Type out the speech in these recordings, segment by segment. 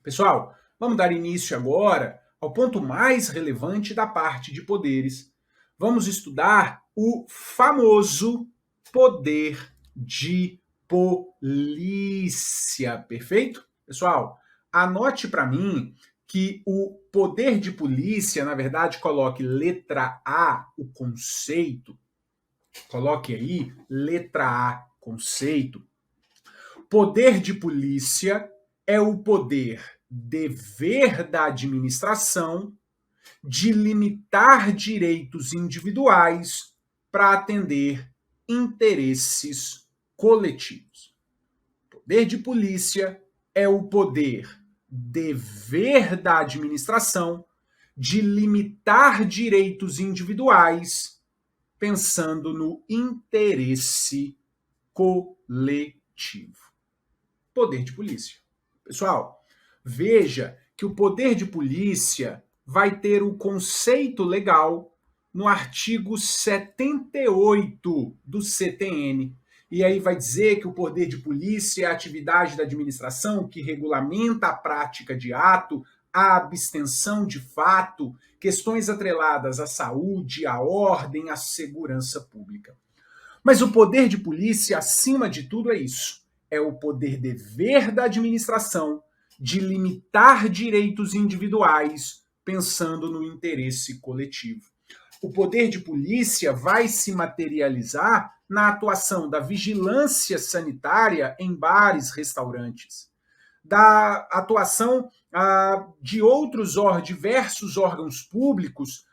Pessoal, vamos dar início agora ao ponto mais relevante da parte de poderes. Vamos estudar o famoso poder de polícia, perfeito? Pessoal, anote para mim que o poder de polícia, na verdade, coloque letra A, o conceito. Coloque aí, letra A, conceito. Poder de polícia é o poder dever da administração de limitar direitos individuais para atender interesses coletivos. Poder de polícia é o poder dever da administração de limitar direitos individuais pensando no interesse coletivo. Poder de polícia. Pessoal, veja que o poder de polícia vai ter o conceito legal no artigo 78 do CTN. E aí vai dizer que o poder de polícia é a atividade da administração que regulamenta a prática de ato, a abstenção de fato, questões atreladas à saúde, à ordem, à segurança pública. Mas o poder de polícia, acima de tudo, é isso. É o poder dever da administração de limitar direitos individuais pensando no interesse coletivo. O poder de polícia vai se materializar na atuação da vigilância sanitária em bares, restaurantes, da atuação de diversos órgãos públicos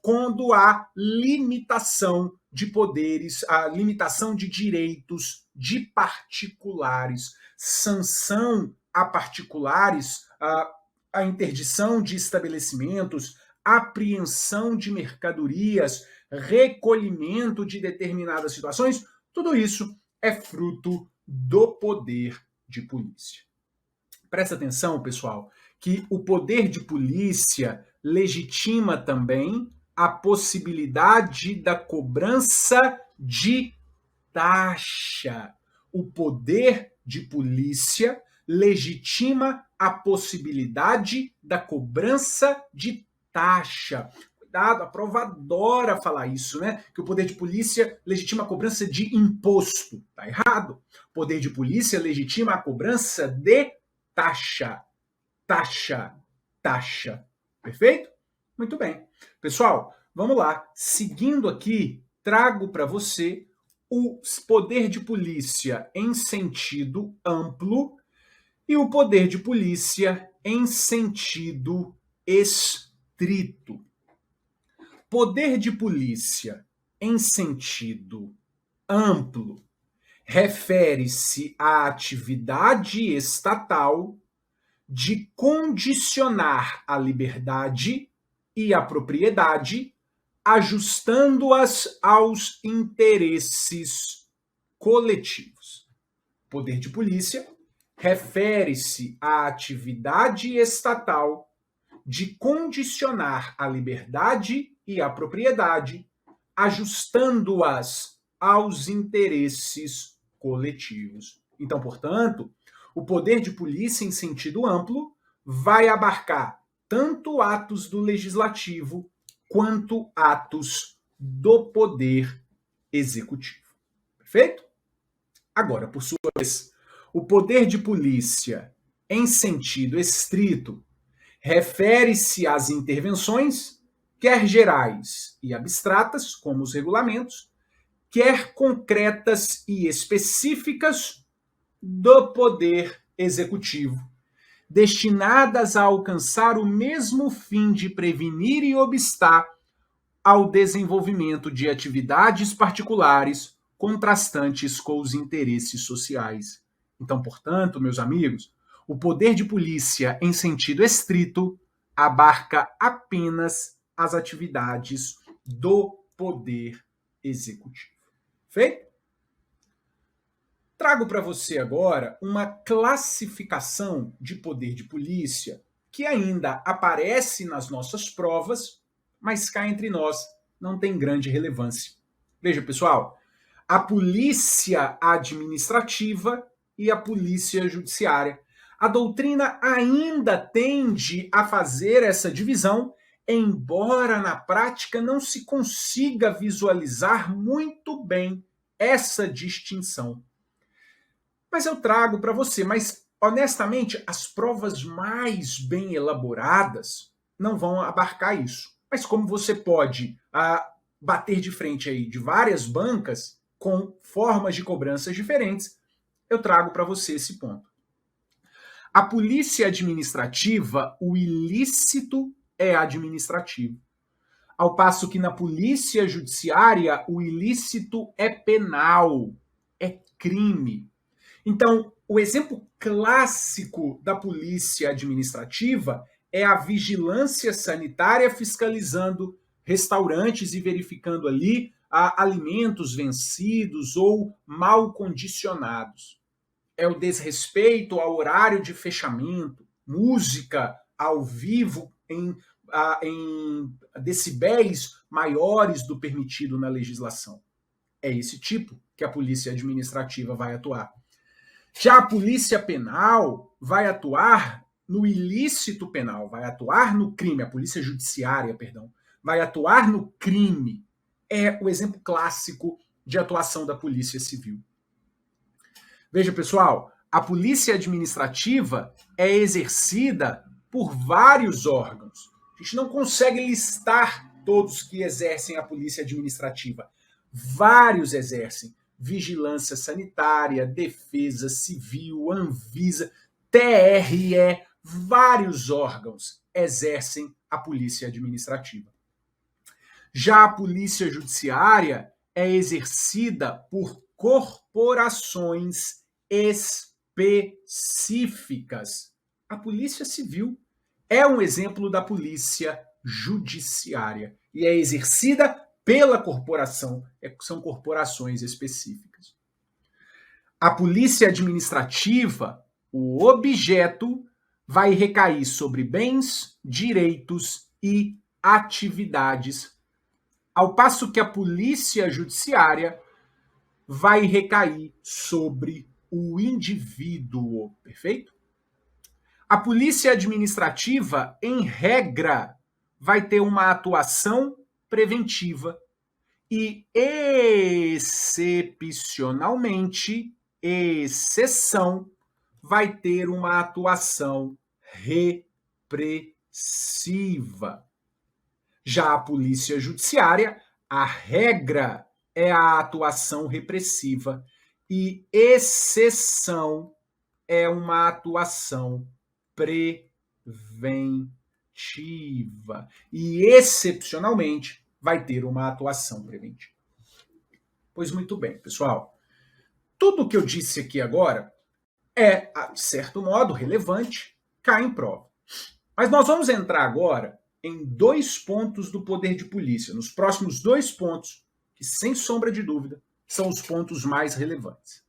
quando há limitação de poderes, a limitação de direitos de particulares, sanção a particulares, a interdição de estabelecimentos, apreensão de mercadorias, recolhimento de determinadas situações, tudo isso é fruto do poder de polícia. Presta atenção, pessoal, que o poder de polícia legitima também a possibilidade da cobrança de taxa. O poder de polícia legitima a possibilidade da cobrança de taxa. Cuidado, a prova adora falar isso, né? Que o poder de polícia legitima a cobrança de imposto. Tá errado. O poder de polícia legitima a cobrança de taxa. Taxa. Taxa. Perfeito? Muito bem. Pessoal, vamos lá. Seguindo aqui, trago para você o poder de polícia em sentido amplo e o poder de polícia em sentido estrito. Poder de polícia em sentido amplo refere-se à atividade estatal de condicionar a liberdade e a propriedade, ajustando-as aos interesses coletivos. Poder de polícia refere-se à atividade estatal de condicionar a liberdade e a propriedade, ajustando-as aos interesses coletivos. Então, portanto, o poder de polícia em sentido amplo vai abarcar tanto atos do legislativo quanto atos do poder executivo. Perfeito? Agora, por sua vez, o poder de polícia em sentido estrito refere-se às intervenções, quer gerais e abstratas, como os regulamentos, quer concretas e específicas do poder executivo, destinadas a alcançar o mesmo fim de prevenir e obstar ao desenvolvimento de atividades particulares contrastantes com os interesses sociais. Então, portanto, meus amigos, o poder de polícia em sentido estrito abarca apenas as atividades do poder executivo. Feito? Trago para você agora uma classificação de poder de polícia que ainda aparece nas nossas provas, mas cá entre nós não tem grande relevância. Veja, pessoal, a polícia administrativa e a polícia judiciária. A doutrina ainda tende a fazer essa divisão, embora na prática não se consiga visualizar muito bem essa distinção. Mas eu trago para você, mas honestamente, as provas mais bem elaboradas não vão abarcar isso. Mas como você pode bater de frente aí de várias bancas com formas de cobranças diferentes, eu trago para você esse ponto. A polícia administrativa, o ilícito é administrativo. Ao passo que na polícia judiciária, o ilícito é penal, é crime. Então, o exemplo clássico da polícia administrativa é a vigilância sanitária fiscalizando restaurantes e verificando ali alimentos vencidos ou mal condicionados. É o desrespeito ao horário de fechamento, música ao vivo em decibéis maiores do permitido na legislação. É esse tipo que a polícia administrativa vai atuar. Já a polícia penal vai atuar no ilícito penal, vai atuar no crime, a polícia judiciária, perdão, vai atuar no crime. É o exemplo clássico de atuação da polícia civil. Veja, pessoal, a polícia administrativa é exercida por vários órgãos. A gente não consegue listar todos que exercem a polícia administrativa. Vários exercem. Vigilância sanitária, defesa civil, Anvisa, TRE, vários órgãos exercem a polícia administrativa. Já a polícia judiciária é exercida por corporações específicas. A polícia civil é um exemplo da polícia judiciária e é exercida pela corporação, são corporações específicas. A polícia administrativa, o objeto, vai recair sobre bens, direitos e atividades, ao passo que a polícia judiciária vai recair sobre o indivíduo, perfeito? A polícia administrativa, em regra, vai ter uma atuação preventiva e, excepcionalmente, exceção, vai ter uma atuação repressiva. Já a polícia judiciária, a regra é a atuação repressiva e exceção é uma atuação preventiva. E, excepcionalmente, vai ter uma atuação preventiva. Pois muito bem, pessoal. Tudo o que eu disse aqui agora é, de certo modo, relevante, cai em prova. Mas nós vamos entrar agora em 2 pontos do poder de polícia, nos próximos 2 pontos, que, sem sombra de dúvida, são os pontos mais relevantes.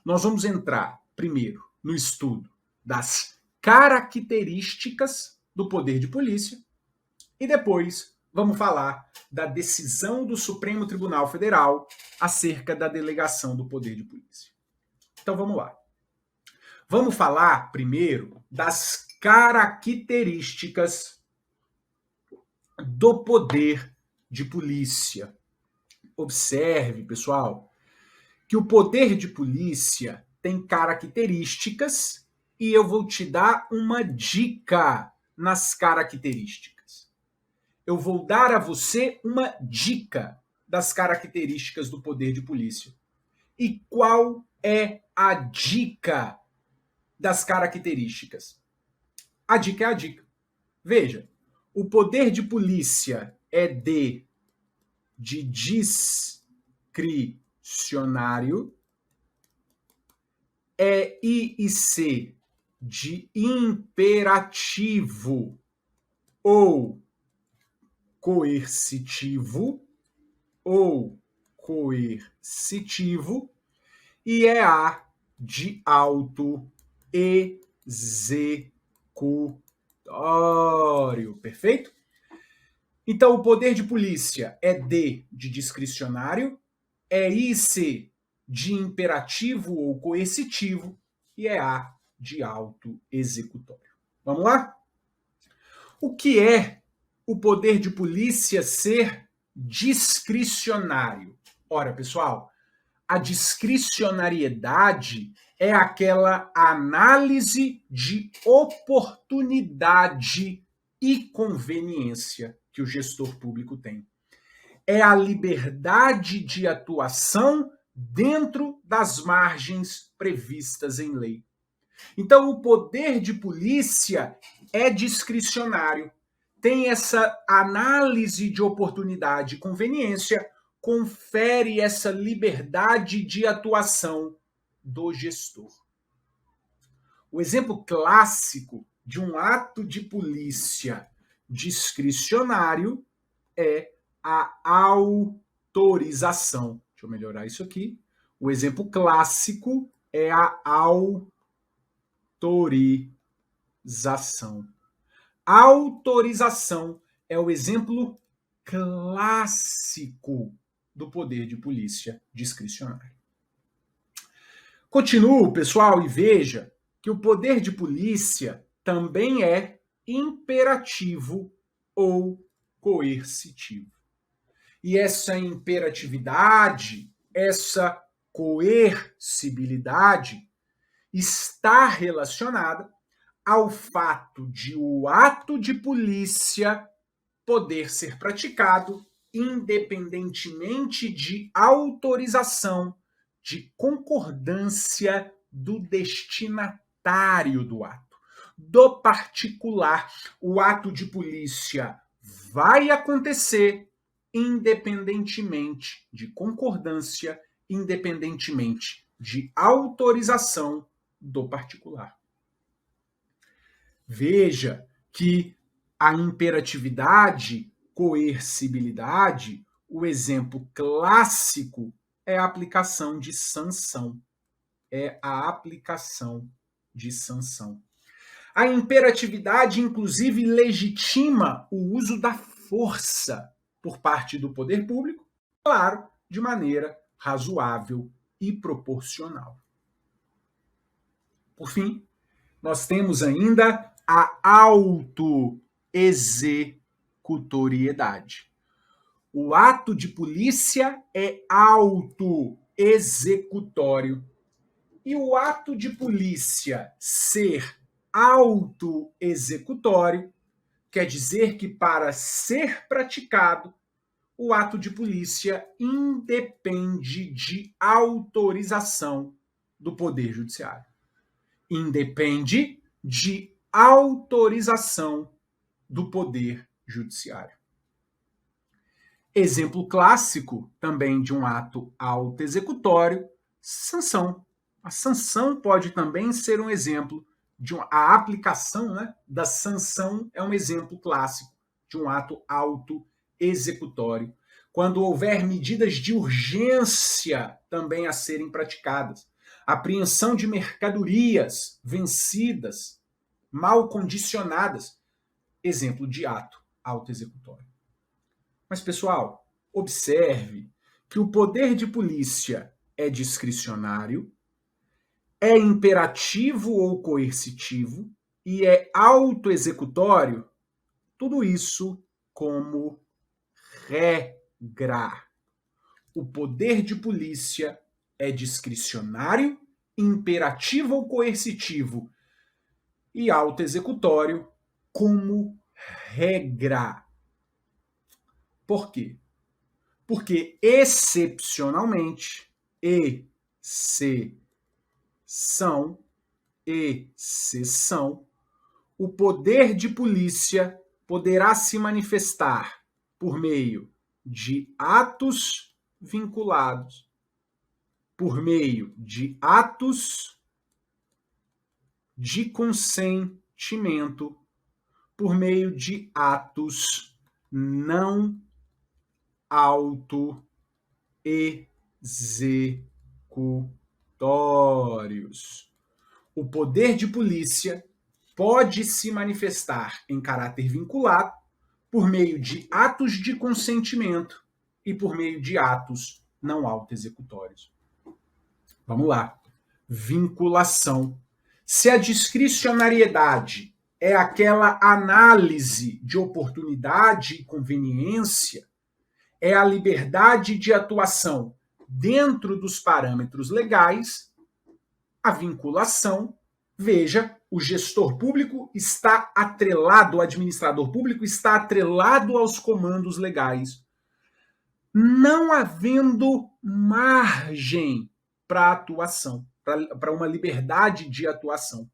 Nós vamos entrar, primeiro, no estudo das características do poder de polícia e depois vamos falar da decisão do Supremo Tribunal Federal acerca da delegação do poder de polícia. Então vamos lá. Vamos falar primeiro das características do poder de polícia. Observe, pessoal, que o poder de polícia tem características e eu vou te dar uma dica nas características. Eu vou dar a você uma dica das características do poder de polícia. E qual é a dica das características? A dica é a dica. Veja, o poder de polícia é de discricionário, é I e C de imperativo ou coercitivo e é A de autoexecutório, perfeito? Então, o poder de polícia é D de discricionário, é I e C de imperativo ou coercitivo e é A de auto-executório. Vamos lá? O que é o poder de polícia ser discricionário? Ora, pessoal, a discricionariedade é aquela análise de oportunidade e conveniência que o gestor público tem. É a liberdade de atuação dentro das margens previstas em lei. Então, o poder de polícia é discricionário, tem essa análise de oportunidade e conveniência, confere essa liberdade de atuação do gestor. O exemplo clássico de um ato de polícia discricionário é a autorização. Deixa eu melhorar isso aqui. O exemplo clássico é a autorização. Autorização é o exemplo clássico do poder de polícia discricionário. Continuo, pessoal, e veja que o poder de polícia também é imperativo ou coercitivo. E essa imperatividade, essa coercibilidade está relacionada ao fato de o ato de polícia poder ser praticado independentemente de autorização, de concordância do destinatário do ato, do particular. O ato de polícia vai acontecer independentemente de concordância, independentemente de autorização do particular. Veja que a imperatividade, coercibilidade, o exemplo clássico é a aplicação de sanção. É a aplicação de sanção. A imperatividade, inclusive, legitima o uso da força por parte do poder público, claro, de maneira razoável e proporcional. Por fim, nós temos ainda a auto-executoriedade. O ato de polícia é auto-executório. E o ato de polícia ser auto-executório quer dizer que, para ser praticado, o ato de polícia independe de autorização do Poder Judiciário. Independe de autorização do Poder Judiciário. Exemplo clássico também de um ato auto-executório, sanção. A sanção pode também ser um exemplo de a aplicação, né, da sanção é um exemplo clássico de um ato auto-executório. Quando houver medidas de urgência também a serem praticadas, apreensão de mercadorias vencidas, mal condicionadas, exemplo de ato auto-executório. Mas, pessoal, observe que o poder de polícia é discricionário, é imperativo ou coercitivo e é autoexecutório, tudo isso como regra. O poder de polícia é discricionário, imperativo ou coercitivo e autoexecutório como regra. Por quê? Porque, excepcionalmente, exceção, o poder de polícia poderá se manifestar por meio de atos vinculados, por meio de atos de consentimento, por meio de atos não auto-executórios. O poder de polícia pode se manifestar em caráter vinculado por meio de atos de consentimento e por meio de atos não auto-executórios. Vamos lá. Vinculação. Se a discricionariedade é aquela análise de oportunidade e conveniência, é a liberdade de atuação dentro dos parâmetros legais, a vinculação, veja, o gestor público está atrelado, o administrador público está atrelado aos comandos legais, não havendo margem para atuação, para uma liberdade de atuação.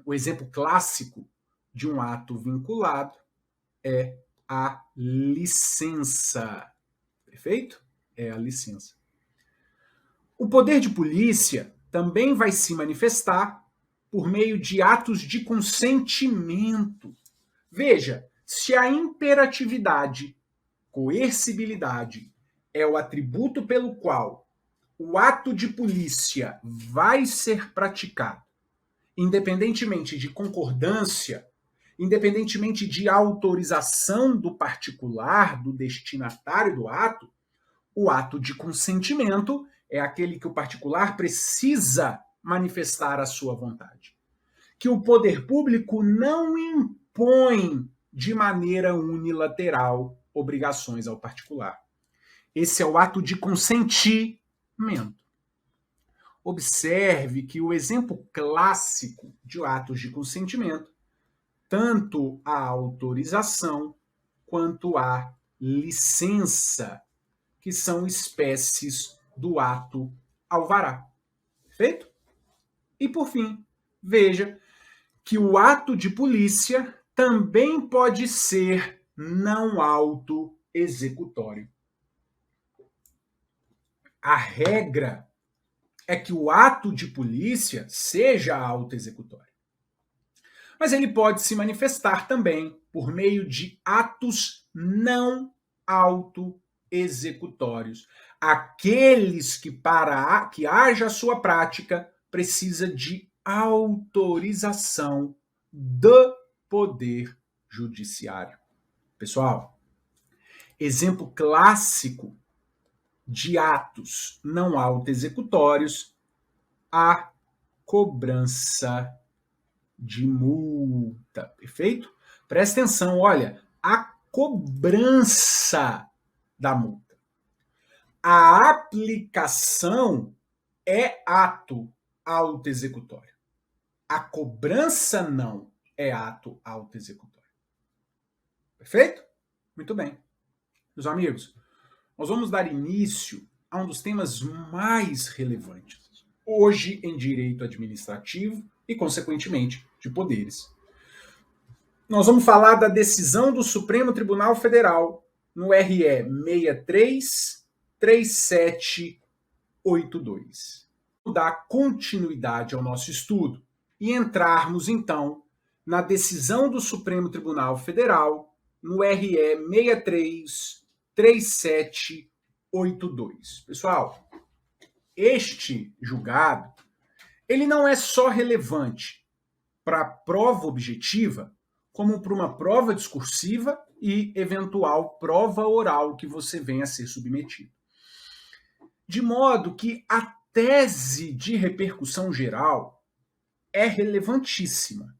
O exemplo clássico de um ato vinculado é a licença. Perfeito? É a licença. O poder de polícia também vai se manifestar por meio de atos de consentimento. Veja, se a imperatividade, coercibilidade, é o atributo pelo qual o ato de polícia vai ser praticado, independentemente de concordância, independentemente de autorização do particular, do destinatário do ato, o ato de consentimento é aquele que o particular precisa manifestar a sua vontade. Que o poder público não impõe de maneira unilateral obrigações ao particular. Esse é o ato de consentimento. Observe que o exemplo clássico de atos de consentimento, tanto a autorização quanto a licença, que são espécies do ato alvará. Perfeito? E por fim, veja que o ato de polícia também pode ser não auto-executório. A regra é que o ato de polícia seja auto-executório. Mas ele pode se manifestar também por meio de atos não auto-executórios. Aqueles que, para que haja a sua prática, precisa de autorização do Poder Judiciário. Pessoal, exemplo clássico de atos não auto-executórios, a cobrança de multa. Perfeito? Presta atenção, olha, a cobrança da multa. A aplicação é ato auto-executório. A cobrança não é ato auto-executório. Perfeito? Muito bem. Meus amigos, nós vamos dar início a um dos temas mais relevantes hoje em direito administrativo e, consequentemente, de poderes. Nós vamos falar da decisão do Supremo Tribunal Federal no RE 633782. Vou dar continuidade ao nosso estudo e entrarmos, então, na decisão do Supremo Tribunal Federal no RE 633782. Pessoal, este julgado, ele não é só relevante para a prova objetiva, como para uma prova discursiva e eventual prova oral que você venha a ser submetido. De modo que a tese de repercussão geral é relevantíssima,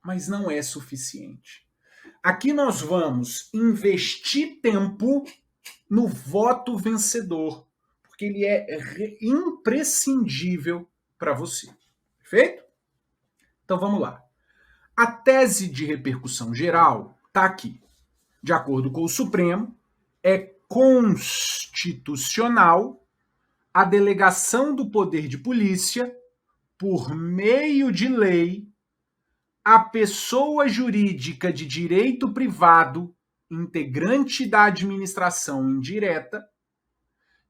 mas não é suficiente. Aqui nós vamos investir tempo no voto vencedor, porque ele é imprescindível para você. Perfeito? Então vamos lá. A tese de repercussão geral está aqui. De acordo com o Supremo, é constitucional a delegação do poder de polícia, por meio de lei, a pessoa jurídica de direito privado, integrante da administração indireta,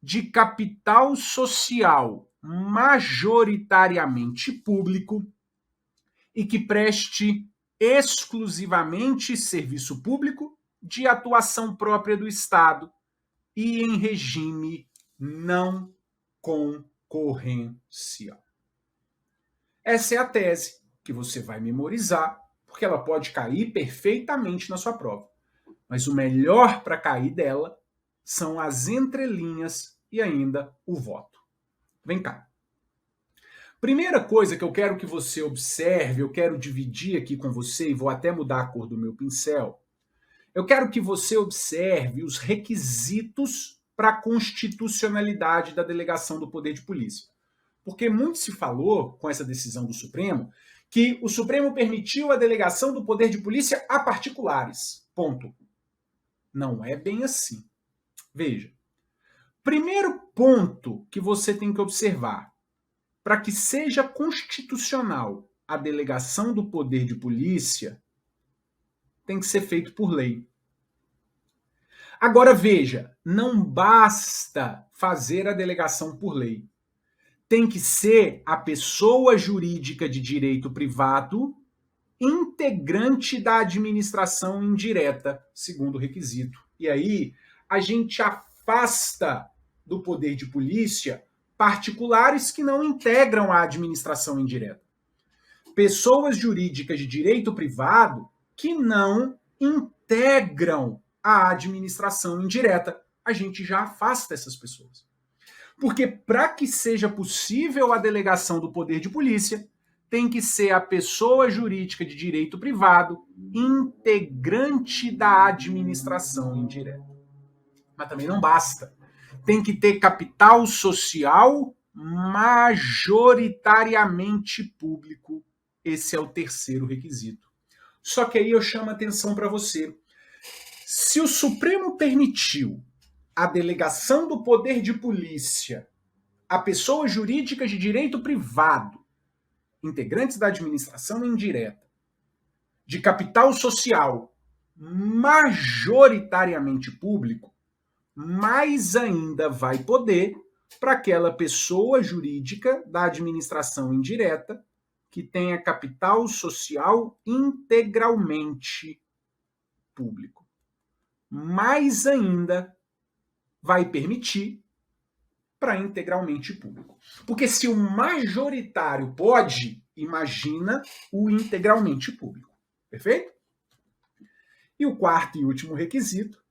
de capital social majoritariamente público e que preste exclusivamente serviço público de atuação própria do Estado e em regime não concorrencial. Essa é a tese que você vai memorizar, porque ela pode cair perfeitamente na sua prova. Mas o melhor para cair dela são as entrelinhas e ainda o voto. Vem cá. Primeira coisa que eu quero que você observe, eu quero dividir aqui com você e vou até mudar a cor do meu pincel. Eu quero que você observe os requisitos para a constitucionalidade da delegação do poder de polícia. Porque muito se falou com essa decisão do Supremo que o Supremo permitiu a delegação do poder de polícia a particulares. Ponto. Não é bem assim. Veja. Primeiro ponto que você tem que observar: para que seja constitucional a delegação do poder de polícia, tem que ser feito por lei. Agora veja, não basta fazer a delegação por lei. Tem que ser a pessoa jurídica de direito privado integrante da administração indireta, segundo requisito. E aí a gente afasta do poder de polícia particulares que não integram a administração indireta. Pessoas jurídicas de direito privado que não integram a administração indireta. A gente já afasta essas pessoas. Porque para que seja possível a delegação do poder de polícia, tem que ser a pessoa jurídica de direito privado integrante da administração indireta. Mas também não basta. Tem que ter capital social majoritariamente público. Esse é o terceiro requisito. Só que aí eu chamo a atenção para você. Se o Supremo permitiu a delegação do poder de polícia a pessoas jurídicas de direito privado, integrantes da administração indireta, de capital social majoritariamente público, mais ainda vai poder para aquela pessoa jurídica da administração indireta que tenha capital social integralmente público. Mais ainda vai permitir para integralmente público. Porque se o majoritário pode, imagina o integralmente público. Perfeito? E o quarto e último requisito: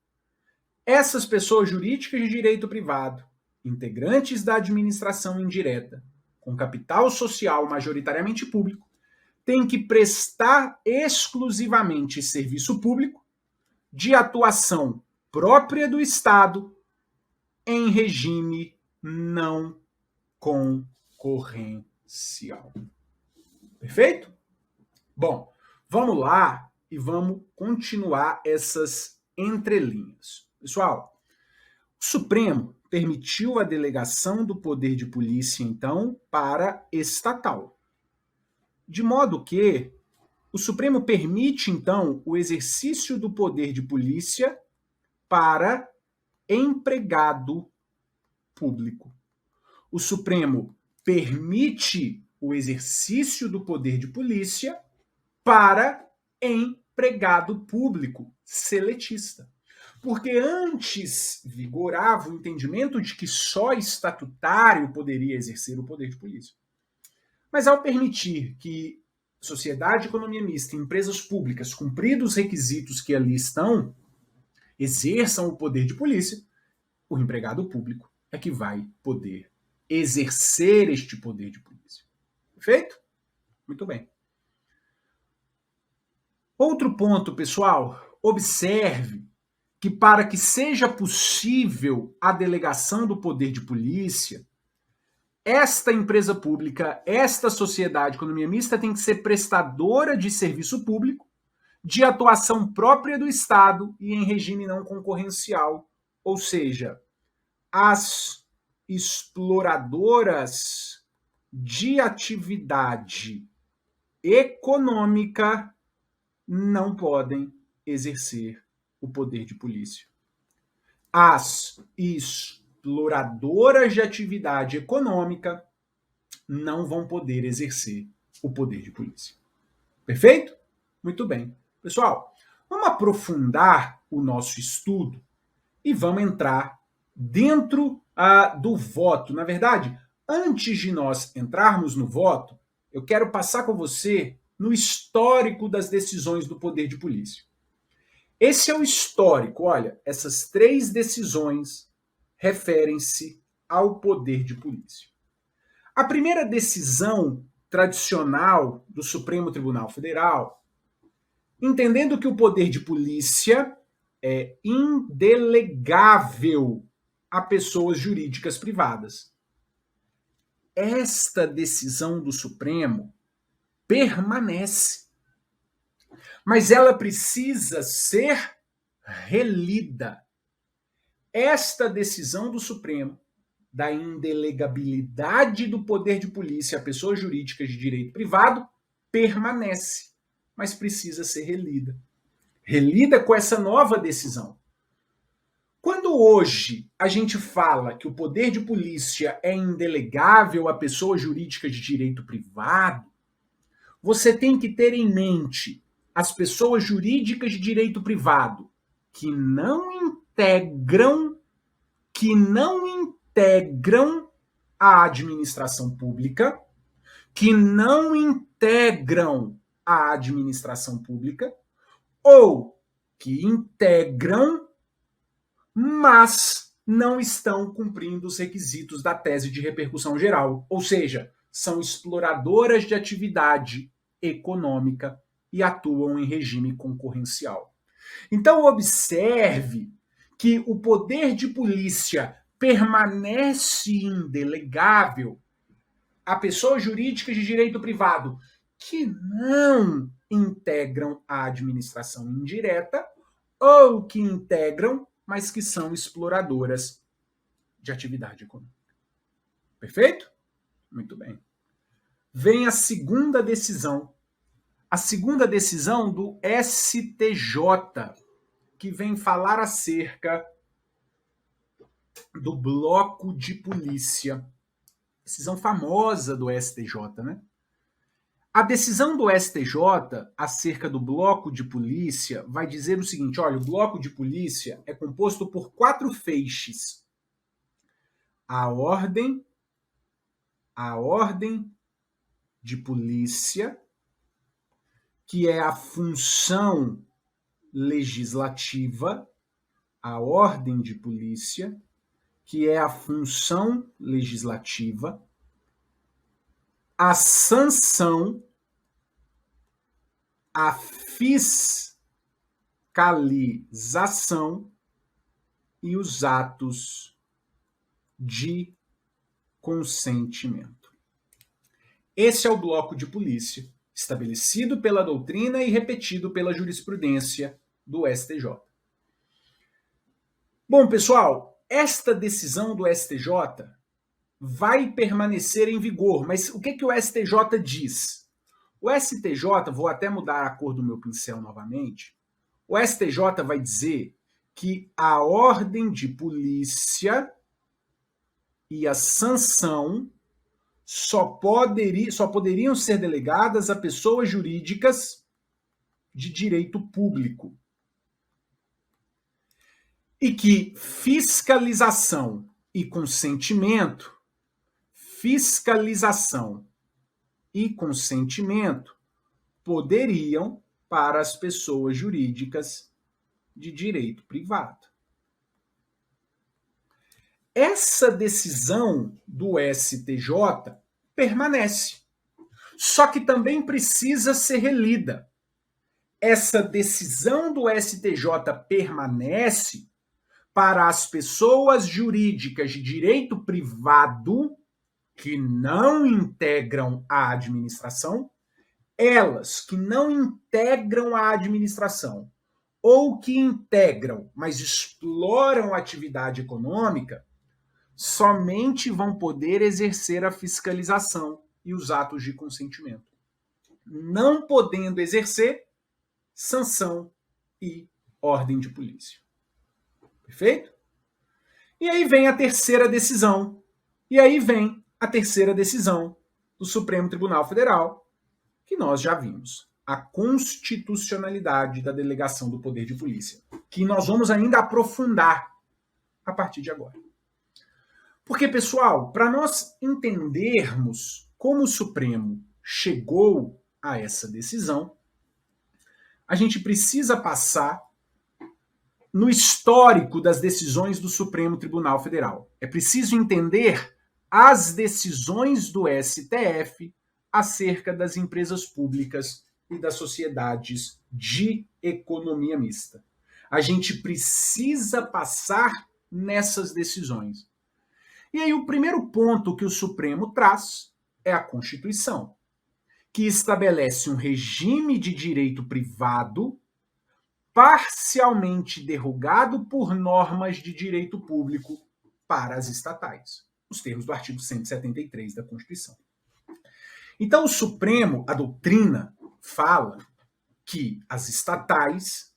essas pessoas jurídicas de direito privado, integrantes da administração indireta, com capital social majoritariamente público, têm que prestar exclusivamente serviço público de atuação própria do Estado em regime não concorrencial. Perfeito? Bom, vamos lá e vamos continuar essas entrelinhas. Pessoal, o Supremo permitiu a delegação do poder de polícia, então, para estatal. De modo que o Supremo permite, então, o exercício do poder de polícia para empregado público. O Supremo permite o exercício do poder de polícia para empregado público seletista. Porque antes vigorava o entendimento de que só estatutário poderia exercer o poder de polícia. Mas ao permitir que sociedade, economia mista e empresas públicas, cumpridos os requisitos que ali estão, exerçam o poder de polícia, o empregado público é que vai poder exercer este poder de polícia. Perfeito? Muito bem. Outro ponto, pessoal, observe que para que seja possível a delegação do poder de polícia, esta empresa pública, esta sociedade, economia mista, tem que ser prestadora de serviço público, de atuação própria do Estado e em regime não concorrencial, ou seja, as exploradoras de atividade econômica não podem exercer o poder de polícia. As exploradoras de atividade econômica não vão poder exercer o poder de polícia. Perfeito? Muito bem. Pessoal, vamos aprofundar o nosso estudo e vamos entrar dentro do voto. Na verdade, antes de nós entrarmos no voto, eu quero passar com você no histórico das decisões do poder de polícia. Esse é o histórico. Olha, essas 3 decisões referem-se ao poder de polícia. A primeira decisão tradicional do Supremo Tribunal Federal, entendendo que o poder de polícia é indelegável a pessoas jurídicas privadas. Esta decisão do Supremo permanece, mas ela precisa ser relida. Esta decisão do Supremo da indelegabilidade do poder de polícia a pessoas jurídicas de direito privado permanece, mas precisa ser relida. Relida com essa nova decisão. Quando hoje a gente fala que o poder de polícia é indelegável a pessoas jurídicas de direito privado, você tem que ter em mente as pessoas jurídicas de direito privado que não integram a administração pública, ou que integram, mas não estão cumprindo os requisitos da tese de repercussão geral, ou seja, são exploradoras de atividade econômica e atuam em regime concorrencial. Então, observe que o poder de polícia permanece indelegável a pessoas jurídicas de direito privado que não integram a administração indireta ou que integram, mas que são exploradoras de atividade econômica. Perfeito? Muito bem. Vem a segunda decisão. A segunda decisão do STJ, que vem falar acerca do bloco de polícia. Decisão famosa do STJ, né? A decisão do STJ acerca do bloco de polícia vai dizer o seguinte: olha, o bloco de polícia é composto por 4 feixes. A ordem de polícia, que é a função legislativa, a ordem de polícia, que é a função legislativa, a sanção, a fiscalização e os atos de consentimento. Esse é o bloco de polícia, estabelecido pela doutrina e repetido pela jurisprudência do STJ. Bom, pessoal, esta decisão do STJ vai permanecer em vigor, mas o que o STJ diz? O STJ, vou até mudar a cor do meu pincel novamente, o STJ vai dizer que a ordem de polícia e a sanção só poderiam ser delegadas a pessoas jurídicas de direito público. E que fiscalização e consentimento poderiam para as pessoas jurídicas de direito privado. Essa decisão do STJ permanece, só que também precisa ser relida. Essa decisão do STJ permanece para as pessoas jurídicas de direito privado que não integram a administração, elas que não integram a administração ou que integram, mas exploram a atividade econômica, somente vão poder exercer a fiscalização e os atos de consentimento. Não podendo exercer sanção e ordem de polícia. Perfeito? E aí vem a terceira decisão. Do Supremo Tribunal Federal, que nós já vimos. A constitucionalidade da delegação do poder de polícia, que nós vamos ainda aprofundar a partir de agora. Porque, pessoal, para nós entendermos como o Supremo chegou a essa decisão, a gente precisa passar no histórico das decisões do Supremo Tribunal Federal. É preciso entender as decisões do STF acerca das empresas públicas e das sociedades de economia mista. A gente precisa passar nessas decisões. E aí o primeiro ponto que o Supremo traz é a Constituição, que estabelece um regime de direito privado parcialmente derrogado por normas de direito público para as estatais, os termos do artigo 173 da Constituição. Então, o Supremo, a doutrina, fala que as estatais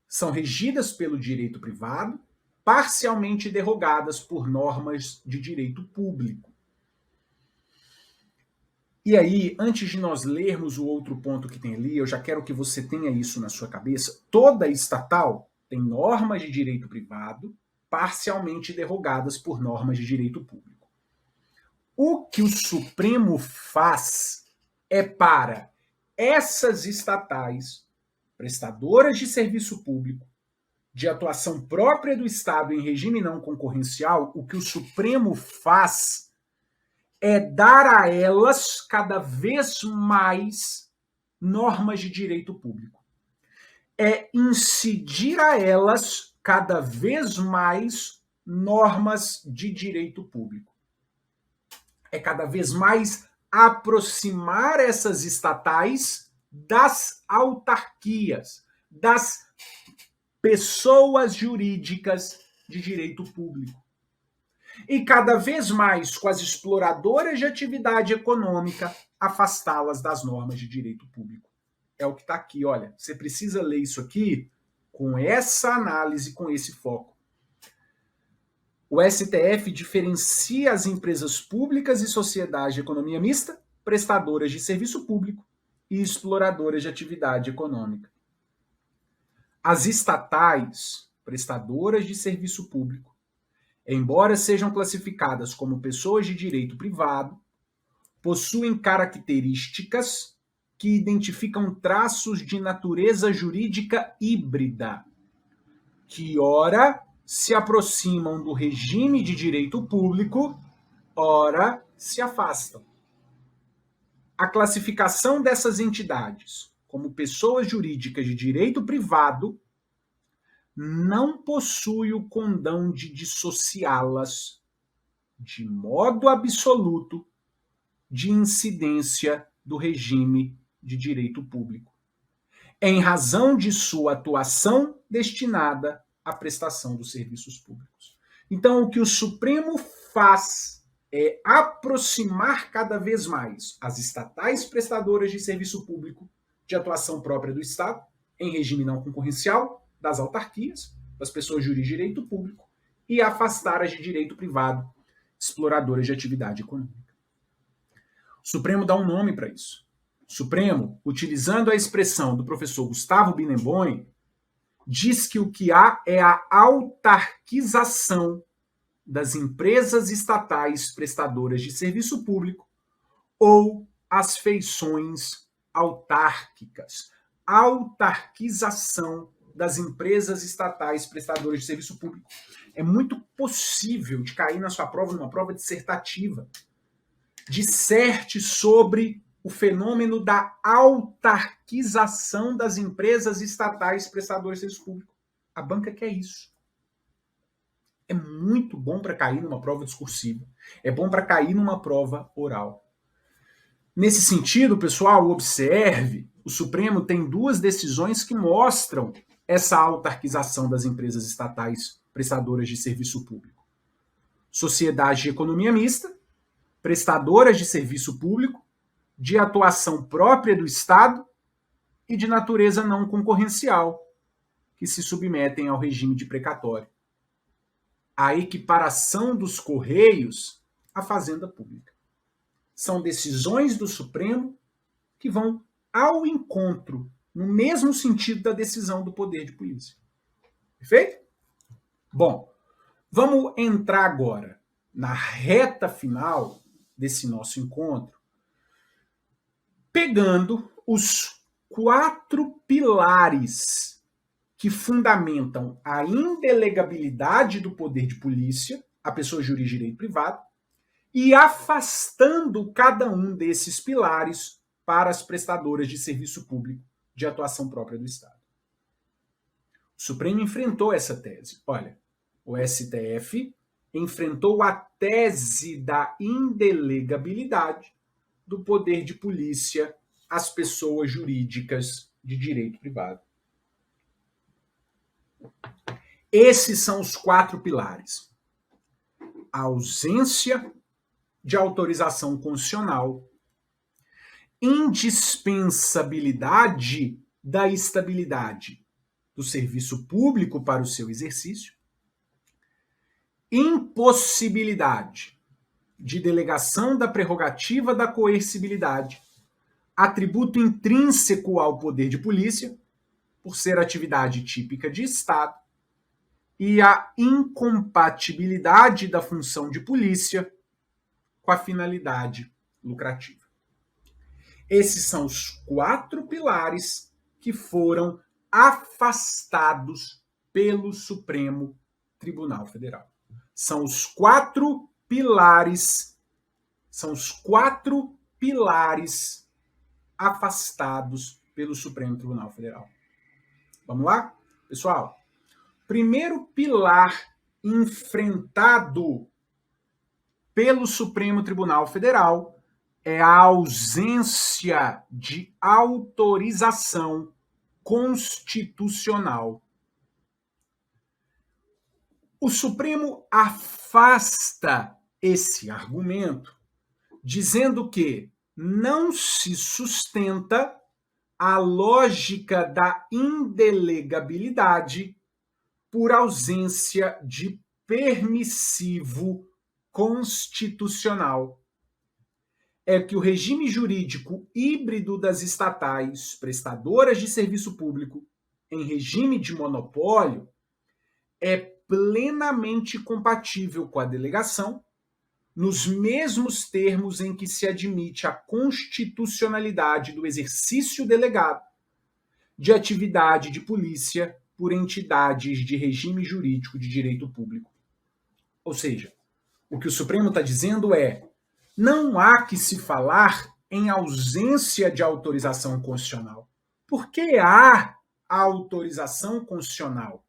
são regidas pelo direito privado, parcialmente derrogadas por normas de direito público. E aí, antes de nós lermos o outro ponto que tem ali, eu já quero que você tenha isso na sua cabeça. Toda estatal tem normas de direito privado, parcialmente derrogadas por normas de direito público. O que o Supremo faz é para essas estatais, prestadoras de serviço público, de atuação própria do Estado em regime não concorrencial, o que o Supremo faz é dar a elas cada vez mais normas de direito público. É incidir a elas cada vez mais normas de direito público. É cada vez mais aproximar essas estatais das autarquias, das pessoas jurídicas de direito público. E cada vez mais, com as exploradoras de atividade econômica, afastá-las das normas de direito público. É o que está aqui, olha. Você precisa ler isso aqui com essa análise, com esse foco. O STF diferencia as empresas públicas e sociedades de economia mista, prestadoras de serviço público e exploradoras de atividade econômica. As estatais, prestadoras de serviço público, embora sejam classificadas como pessoas de direito privado, possuem características que identificam traços de natureza jurídica híbrida, que ora se aproximam do regime de direito público, ora se afastam. A classificação dessas entidades como pessoas jurídicas de direito privado não possui o condão de dissociá-las de modo absoluto de incidência do regime de direito público, em razão de sua atuação destinada à prestação dos serviços públicos. Então, o que o Supremo faz é aproximar cada vez mais as estatais prestadoras de serviço público de atuação própria do Estado, em regime não concorrencial, das autarquias, das pessoas jurídicas de direito público, e afastar as de direito privado, exploradoras de atividade econômica. O Supremo dá um nome para isso. O Supremo, utilizando a expressão do professor Gustavo Bilenboim, diz que o que há é a autarquização das empresas estatais prestadoras de serviço público ou as feições autárquicas. Autarquização das empresas estatais prestadoras de serviço público. É muito possível de cair na sua prova, numa prova dissertativa. Disserte sobre o fenômeno da autarquização das empresas estatais prestadoras de serviço público. A banca quer isso. É muito bom para cair numa prova discursiva. É bom para cair numa prova oral. Nesse sentido, pessoal, observe, o Supremo tem duas decisões que mostram essa autarquização das empresas estatais prestadoras de serviço público. Sociedade de economia mista, prestadoras de serviço público, de atuação própria do Estado e de natureza não concorrencial, que se submetem ao regime de precatório. A equiparação dos Correios à Fazenda Pública. São decisões do Supremo que vão ao encontro, no mesmo sentido da decisão do poder de polícia. Perfeito? Bom, vamos entrar agora na reta final desse nosso encontro, pegando os 4 pilares que fundamentam a indelegabilidade do poder de polícia, a pessoa jurídica de direito privado, e afastando cada um desses pilares para as prestadoras de serviço público de atuação própria do Estado. O Supremo enfrentou essa tese. Olha, o STF enfrentou a tese da indelegabilidade do poder de polícia às pessoas jurídicas de direito privado. Esses são os 4 pilares: a ausência de autorização constitucional, indispensabilidade da estabilidade do serviço público para o seu exercício, impossibilidade de delegação da prerrogativa da coercibilidade, atributo intrínseco ao poder de polícia, por ser atividade típica de Estado, e a incompatibilidade da função de polícia com a finalidade lucrativa. Esses são os 4 pilares que foram afastados pelo Supremo Tribunal Federal. São os 4 pilares, afastados pelo Supremo Tribunal Federal. Vamos lá? Pessoal, primeiro pilar enfrentado pelo Supremo Tribunal Federal é a ausência de autorização constitucional. O Supremo afasta esse argumento, dizendo que não se sustenta a lógica da indelegabilidade por ausência de permissivo constitucional. É que o regime jurídico híbrido das estatais prestadoras de serviço público em regime de monopólio é plenamente compatível com a delegação, nos mesmos termos em que se admite a constitucionalidade do exercício delegado de atividade de polícia por entidades de regime jurídico de direito público. Ou seja, o que o Supremo está dizendo é: não há que se falar em ausência de autorização constitucional. Porque há autorização constitucional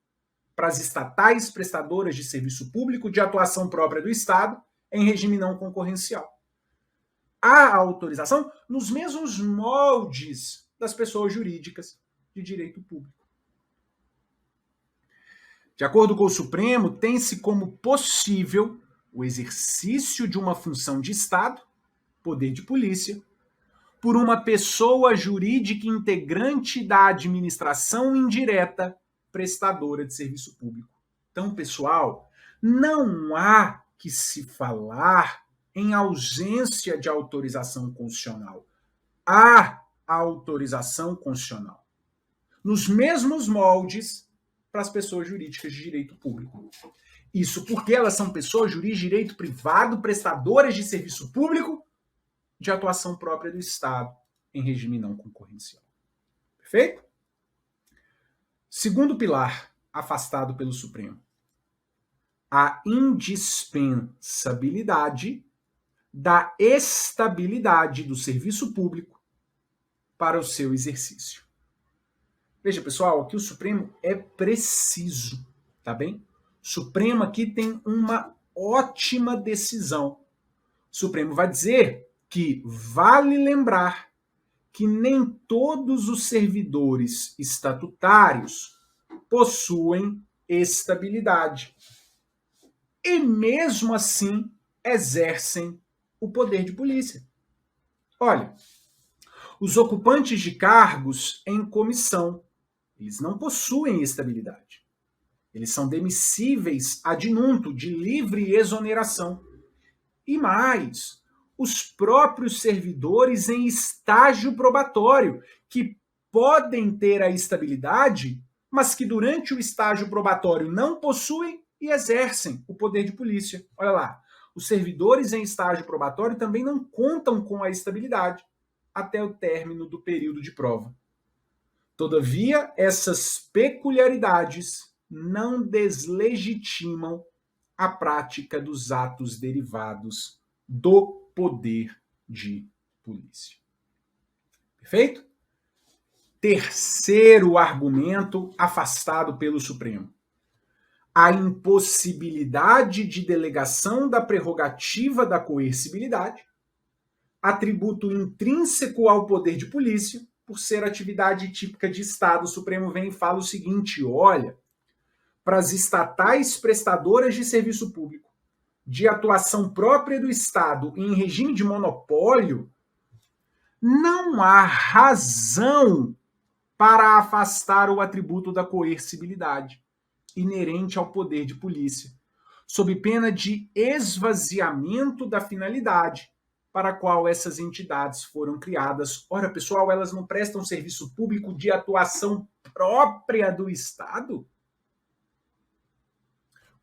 para as estatais prestadoras de serviço público de atuação própria do Estado em regime não concorrencial. Há autorização nos mesmos moldes das pessoas jurídicas de direito público. De acordo com o Supremo, tem-se como possível o exercício de uma função de Estado, poder de polícia, por uma pessoa jurídica integrante da administração indireta prestadora de serviço público. Então, pessoal, não há que se falar em ausência de autorização constitucional. Há autorização constitucional. Nos mesmos moldes para as pessoas jurídicas de direito público. Isso porque elas são pessoas jurídicas de direito privado, prestadoras de serviço público de atuação própria do Estado em regime não concorrencial. Perfeito? Segundo pilar afastado pelo Supremo: a indispensabilidade da estabilidade do serviço público para o seu exercício. Veja, pessoal, aqui o Supremo é preciso, tá bem? O Supremo aqui tem uma ótima decisão. O Supremo vai dizer que vale lembrar que nem todos os servidores estatutários possuem estabilidade e, mesmo assim, exercem o poder de polícia. Olha, os ocupantes de cargos em comissão, eles não possuem estabilidade. Eles são demissíveis ad nunto, de livre exoneração. E mais, os próprios servidores em estágio probatório, que podem ter a estabilidade, mas que durante o estágio probatório não possuem e exercem o poder de polícia. Olha lá, os servidores em estágio probatório também não contam com a estabilidade até o término do período de prova. Todavia, essas peculiaridades não deslegitimam a prática dos atos derivados do poder de polícia. Perfeito? Terceiro argumento afastado pelo Supremo: a impossibilidade de delegação da prerrogativa da coercibilidade, atributo intrínseco ao poder de polícia, por ser atividade típica de Estado. O Supremo vem e fala o seguinte: olha, para as estatais prestadoras de serviço público de atuação própria do Estado em regime de monopólio, não há razão para afastar o atributo da coercibilidade inerente ao poder de polícia, sob pena de esvaziamento da finalidade para a qual essas entidades foram criadas. Ora, pessoal, elas não prestam serviço público de atuação própria do Estado?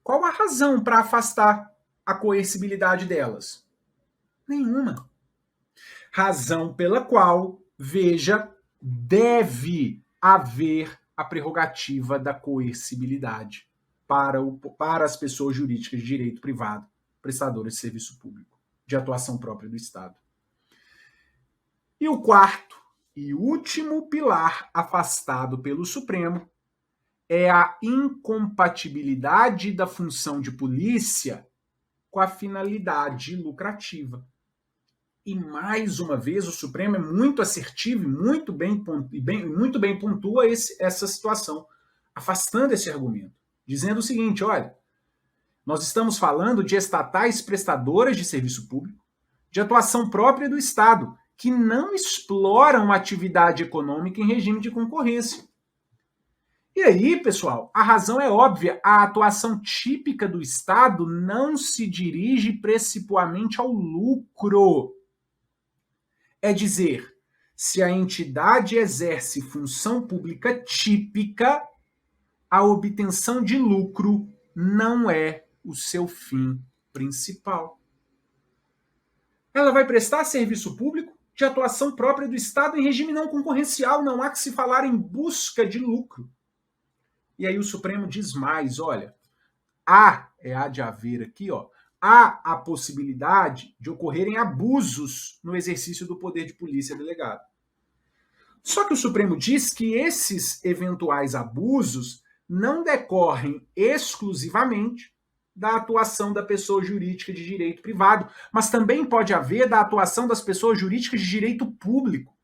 Qual a razão para afastar a coercibilidade delas? Nenhuma. Razão pela qual, veja, deve haver a prerrogativa da coercibilidade para as pessoas jurídicas de direito privado, prestadoras de serviço público, de atuação própria do Estado. E o quarto e último pilar afastado pelo Supremo é a incompatibilidade da função de polícia com a finalidade lucrativa. E mais uma vez o Supremo é muito assertivo e muito bem pontua essa situação, afastando esse argumento, dizendo o seguinte: olha, nós estamos falando de estatais prestadoras de serviço público, de atuação própria do Estado, que não exploram atividade econômica em regime de concorrência. E aí, pessoal, a razão é óbvia: a atuação típica do Estado não se dirige principalmente ao lucro. É dizer, se a entidade exerce função pública típica, a obtenção de lucro não é o seu fim principal. Ela vai prestar serviço público de atuação própria do Estado em regime não concorrencial, não há que se falar em busca de lucro. E aí o Supremo diz mais: olha, há de haver aqui, há a possibilidade de ocorrerem abusos no exercício do poder de polícia delegado. Só que o Supremo diz que esses eventuais abusos não decorrem exclusivamente da atuação da pessoa jurídica de direito privado, mas também pode haver da atuação das pessoas jurídicas de direito público.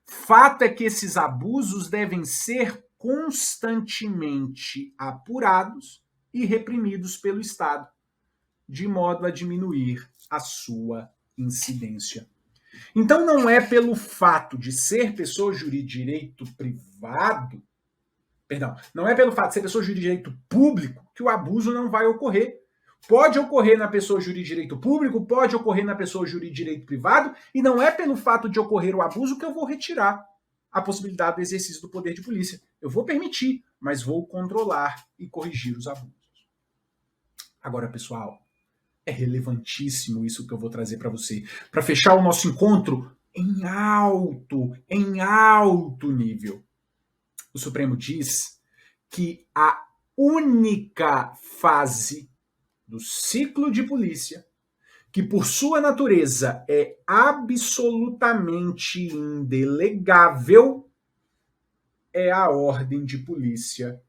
Fato é que esses abusos devem ser constantemente apurados e reprimidos pelo Estado, de modo a diminuir a sua incidência. Então não é pelo fato de ser pessoa jurídica de direito privado, não é pelo fato de ser pessoa jurídica de direito público que o abuso não vai ocorrer. Pode ocorrer na pessoa jurídica de direito público, pode ocorrer na pessoa jurídica de direito privado, e não é pelo fato de ocorrer o abuso que eu vou retirar a possibilidade do exercício do poder de polícia. Eu vou permitir, mas vou controlar e corrigir os abusos. Agora, pessoal, é relevantíssimo isso que eu vou trazer para você, para fechar o nosso encontro em alto nível. O Supremo diz que a única fase do ciclo de polícia, que por sua natureza é absolutamente indelegável, é a ordem de polícia,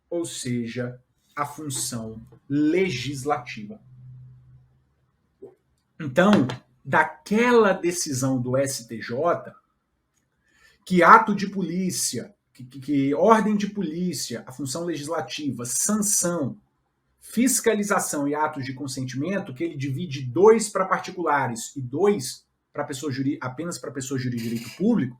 ou seja, a função legislativa. Então, daquela decisão do STJ, que ato de polícia, que ordem de polícia, a função legislativa, sanção, fiscalização e atos de consentimento, que ele divide 2 para particulares e 2 para apenas para pessoas jurídicas de direito público,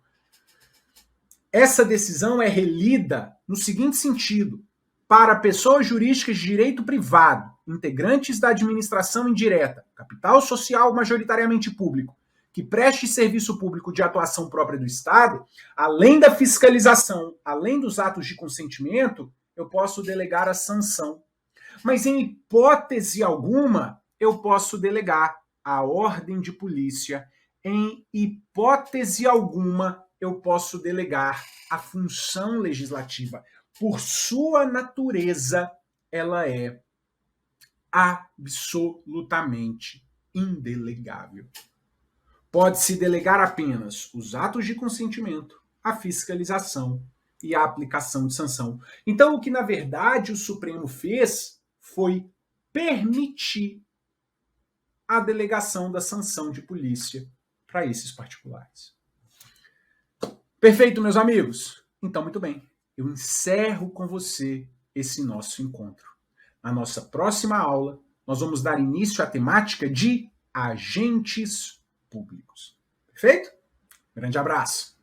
essa decisão é relida no seguinte sentido: para pessoas jurídicas de direito privado, integrantes da administração indireta, capital social majoritariamente público, que preste serviço público de atuação própria do Estado, além da fiscalização, além dos atos de consentimento, eu posso delegar a sanção. Mas em hipótese alguma, eu posso delegar a ordem de polícia. Em hipótese alguma, eu posso delegar a função legislativa. Por sua natureza, ela é absolutamente indelegável. Pode-se delegar apenas os atos de consentimento, a fiscalização e a aplicação de sanção. Então, o que na verdade o Supremo fez foi permitir a delegação da sanção de polícia para esses particulares. Perfeito, meus amigos? Então, muito bem. Eu encerro com você esse nosso encontro. Na nossa próxima aula, nós vamos dar início à temática de agentes públicos. Perfeito? Grande abraço.